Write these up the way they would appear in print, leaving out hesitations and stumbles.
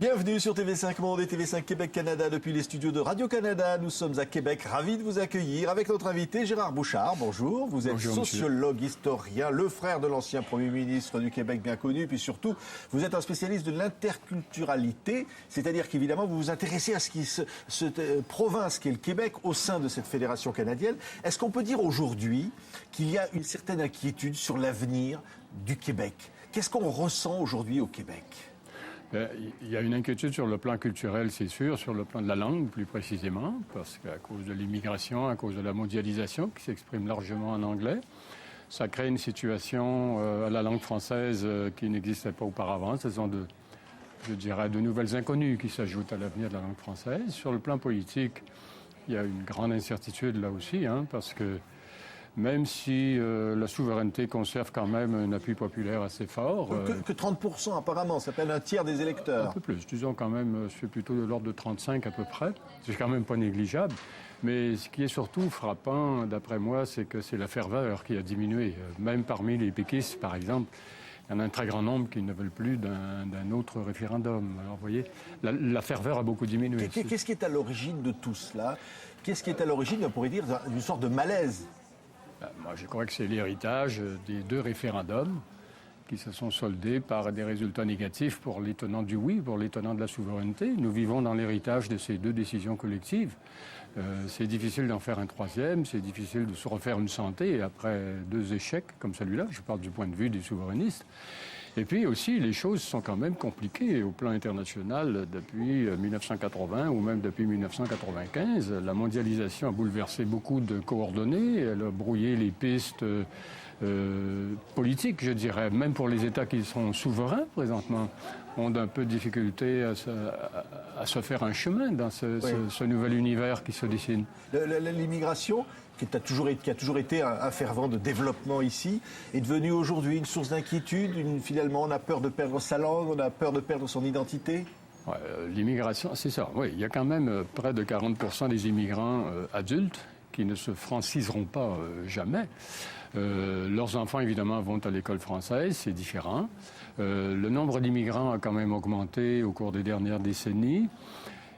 Bienvenue sur TV5 Monde et TV5 Québec Canada depuis les studios de Radio-Canada. Nous sommes à Québec, ravis de vous accueillir avec notre invité Gérard Bouchard. Bonjour, vous êtes sociologue, historien, le frère de l'ancien Premier ministre du Québec bien connu, puis surtout, vous êtes un spécialiste de l'interculturalité, c'est-à-dire qu'évidemment, vous vous intéressez à cette province qu'est le Québec au sein de cette fédération canadienne. Est-ce qu'on peut dire aujourd'hui qu'il y a une certaine inquiétude sur l'avenir du Québec? Qu'est-ce qu'on ressent aujourd'hui au Québec? Il y a une inquiétude sur le plan culturel, c'est sûr, sur le plan de la langue plus précisément, parce qu'à cause de l'immigration, à cause de la mondialisation qui s'exprime largement en anglais, ça crée une situation à la langue française qui n'existait pas auparavant. Ce sont de nouvelles inconnues qui s'ajoutent à l'avenir de la langue française. Sur le plan politique, il y a une grande incertitude là aussi, parce que même si la souveraineté conserve quand même un appui populaire assez fort. Que 30% apparemment, ça s'appelle un tiers des électeurs. Un peu plus, disons quand même, c'est plutôt de l'ordre de 35 à peu près. C'est quand même pas négligeable. Mais ce qui est surtout frappant, d'après moi, c'est que c'est la ferveur qui a diminué. Même parmi les péquistes, par exemple, il y en a un très grand nombre qui ne veulent plus d'un autre référendum. Alors vous voyez, la ferveur a beaucoup diminué. Qu'est-ce qui est à l'origine de tout cela? Qu'est-ce qui est à l'origine, on pourrait dire, d'une sorte de malaise? Moi, je crois que c'est l'héritage des deux référendums qui se sont soldés par des résultats négatifs pour les tenants du oui, pour les tenants de la souveraineté. Nous vivons dans l'héritage de ces deux décisions collectives. C'est difficile d'en faire un troisième, c'est difficile de se refaire une santé après deux échecs comme celui-là. Je parle du point de vue des souverainistes. Et puis aussi, les choses sont quand même compliquées au plan international depuis 1980 ou même depuis 1995. La mondialisation a bouleversé beaucoup de coordonnées, elle a brouillé les pistes politiques, je dirais. Même pour les États qui sont souverains présentement, ont un peu de difficulté à se faire un chemin dans ce nouvel univers qui se dessine. L'immigration, qui a toujours été un fervent de développement ici, est devenue aujourd'hui une source d'inquiétude. Finalement, on a peur de perdre sa langue, on a peur de perdre son identité. Ouais, l'immigration, c'est ça. Oui, il y a quand même près de 40% des immigrants adultes qui ne se franciseront pas jamais. Leurs enfants, évidemment, vont à l'école française, c'est différent. Le nombre d'immigrants a quand même augmenté au cours des dernières décennies.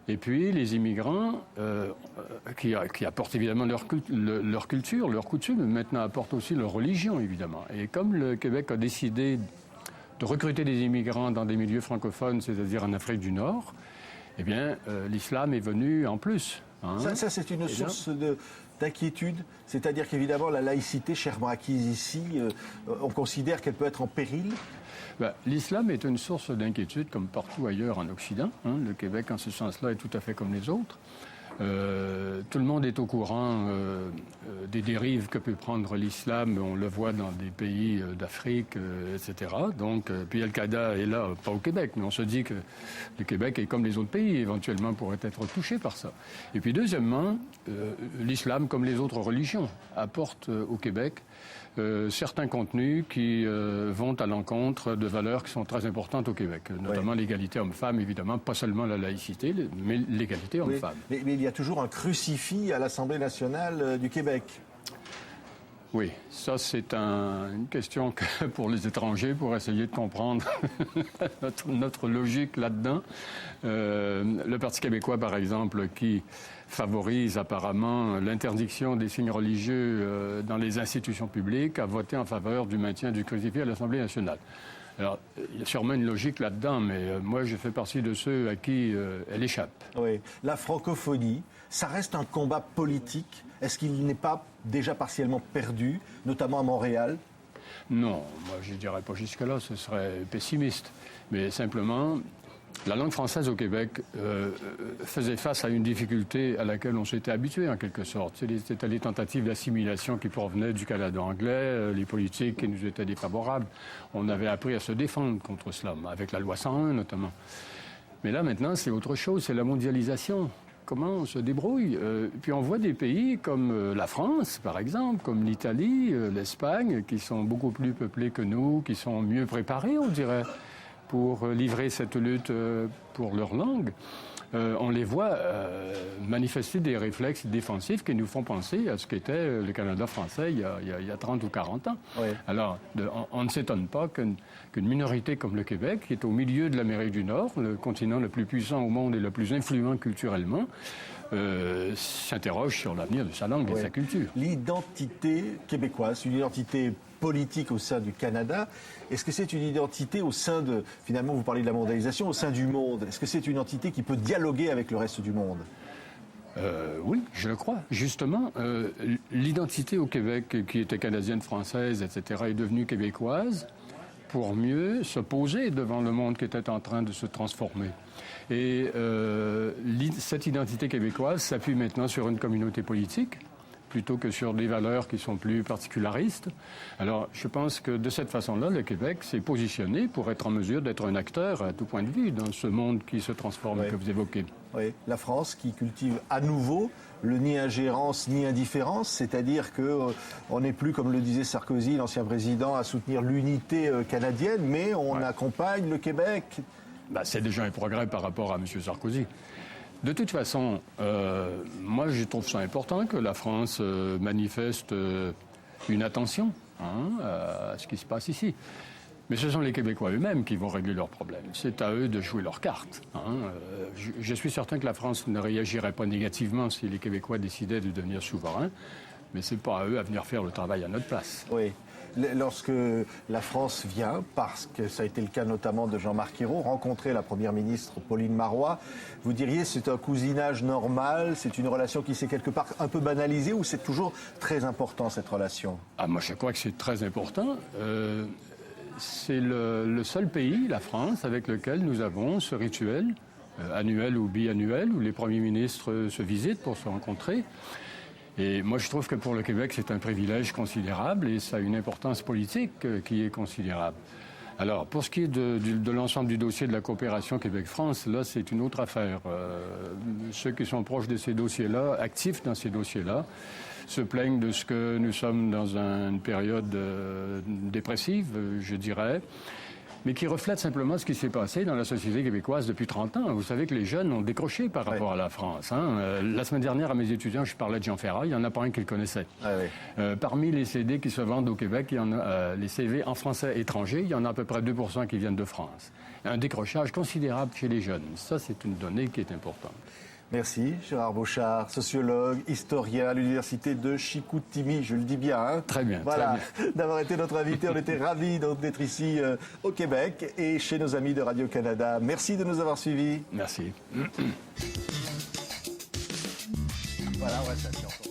Et puis, les immigrants qui apportent évidemment leur culture, leur coutume, maintenant apportent aussi leur religion, évidemment. Et comme le Québec a décidé de recruter des immigrants dans des milieux francophones, c'est-à-dire en Afrique du Nord, eh bien, l'islam est venu en plus. Ça c'est une source d'inquiétude. C'est-à-dire qu'évidemment, la laïcité, chèrement acquise ici, on considère qu'elle peut être en péril. L'islam est une source d'inquiétude comme partout ailleurs en Occident. Le Québec, en ce sens-là, est tout à fait comme les autres. Tout le monde est au courant des dérives que peut prendre l'islam. On le voit dans des pays d'Afrique, etc. Donc, puis Al-Qaïda est là, pas au Québec, mais on se dit que le Québec est comme les autres pays, éventuellement pourrait être touché par ça. Et puis deuxièmement, l'islam, comme les autres religions, apporte au Québec certains contenus qui vont à l'encontre de valeurs qui sont très importantes au Québec, notamment l'égalité homme-femme, évidemment, pas seulement la laïcité, mais l'égalité homme-femme. Mais il y a toujours un crucifix à l'Assemblée nationale du Québec. Oui, ça c'est une question que pour les étrangers, pour essayer de comprendre notre logique là-dedans. Le Parti québécois, par exemple, qui favorise apparemment l'interdiction des signes religieux dans les institutions publiques, a voté en faveur du maintien du crucifix à l'Assemblée nationale. Alors, il y a sûrement une logique là-dedans, mais moi, je fais partie de ceux à qui elle échappe. Oui, la francophonie, ça reste un combat politique. Est-ce qu'il n'est pas déjà partiellement perdu, notamment à Montréal? Non, moi, je ne dirais pas jusque-là, ce serait pessimiste. Mais simplement, la langue française au Québec faisait face à une difficulté à laquelle on s'était habitué, en quelque sorte. C'était les tentatives d'assimilation qui provenaient du Canada anglais, les politiques qui nous étaient défavorables. On avait appris à se défendre contre cela, avec la loi 101 notamment. Mais là, maintenant, c'est autre chose, c'est la mondialisation. Comment on se débrouille. Puis on voit des pays comme la France, par exemple, comme l'Italie, l'Espagne, qui sont beaucoup plus peuplés que nous, qui sont mieux préparés, on dirait, pour livrer cette lutte pour leur langue. on les voit manifester des réflexes défensifs qui nous font penser à ce qu'était le Canada français il y a 30 ou 40 ans. Oui. Alors, on ne s'étonne pas qu'une minorité comme le Québec, qui est au milieu de l'Amérique du Nord, le continent le plus puissant au monde et le plus influent culturellement, s'interroge sur l'avenir de sa langue et de sa culture. L'identité québécoise, une identité politique au sein du Canada, est-ce que c'est une identité au sein de, finalement vous parlez de la mondialisation, au sein du monde? Est-ce que c'est une entité qui peut dialoguer avec le reste du monde? Oui, je le crois. Justement, l'identité au Québec, qui était canadienne, française, etc., est devenue québécoise pour mieux se poser devant le monde qui était en train de se transformer. Et cette identité québécoise s'appuie maintenant sur une communauté politique plutôt que sur des valeurs qui sont plus particularistes. Alors, je pense que de cette façon-là, le Québec s'est positionné pour être en mesure d'être un acteur à tout point de vue dans ce monde qui se transforme que vous évoquez. Oui, la France qui cultive à nouveau le ni ingérence ni indifférence, c'est-à-dire qu'on n'est plus, comme le disait Sarkozy, l'ancien président, à soutenir l'unité canadienne, mais on accompagne le Québec. C'est déjà un progrès par rapport à M. Sarkozy. De toute façon, moi je trouve ça important que la France manifeste une attention à ce qui se passe ici. Mais ce sont les Québécois eux-mêmes qui vont régler leurs problèmes. C'est à eux de jouer leurs cartes. Je suis certain que la France ne réagirait pas négativement si les Québécois décidaient de devenir souverains, mais ce n'est pas à eux à venir faire le travail à notre place. Oui. Lorsque la France vient, parce que ça a été le cas notamment de Jean-Marc Ayrault, rencontrer la Première ministre Pauline Marois, vous diriez c'est un cousinage normal, c'est une relation qui s'est quelque part un peu banalisée ou c'est toujours très important cette relation? Moi je crois que c'est très important. C'est le seul pays, la France, avec lequel nous avons ce rituel annuel ou biannuel où les premiers ministres se visitent pour se rencontrer. Et moi, je trouve que pour le Québec, c'est un privilège considérable et ça a une importance politique qui est considérable. Alors, pour ce qui est de l'ensemble du dossier de la coopération Québec-France, là, c'est une autre affaire. Ceux qui sont proches de ces dossiers-là, actifs dans ces dossiers-là, se plaignent de ce que nous sommes dans une période dépressive, je dirais, mais qui reflète simplement ce qui s'est passé dans la société québécoise depuis 30 ans. Vous savez que les jeunes ont décroché par rapport à la France. La semaine dernière, à mes étudiants, je parlais de Jean Ferrat, il n'y en a pas un qui le connaissait. Parmi les CD qui se vendent au Québec, il y en a, les CV en français étranger, il y en a à peu près 2% qui viennent de France. Un décrochage considérable chez les jeunes. Ça, c'est une donnée qui est importante. Merci, Gérard Bouchard, sociologue, historien à l'université de Chicoutimi, je le dis bien. Très bien. Voilà, très bien. D'avoir été notre invité. On était ravis d'être ici au Québec et chez nos amis de Radio-Canada. Merci de nous avoir suivis. Merci. Voilà, on reste assis.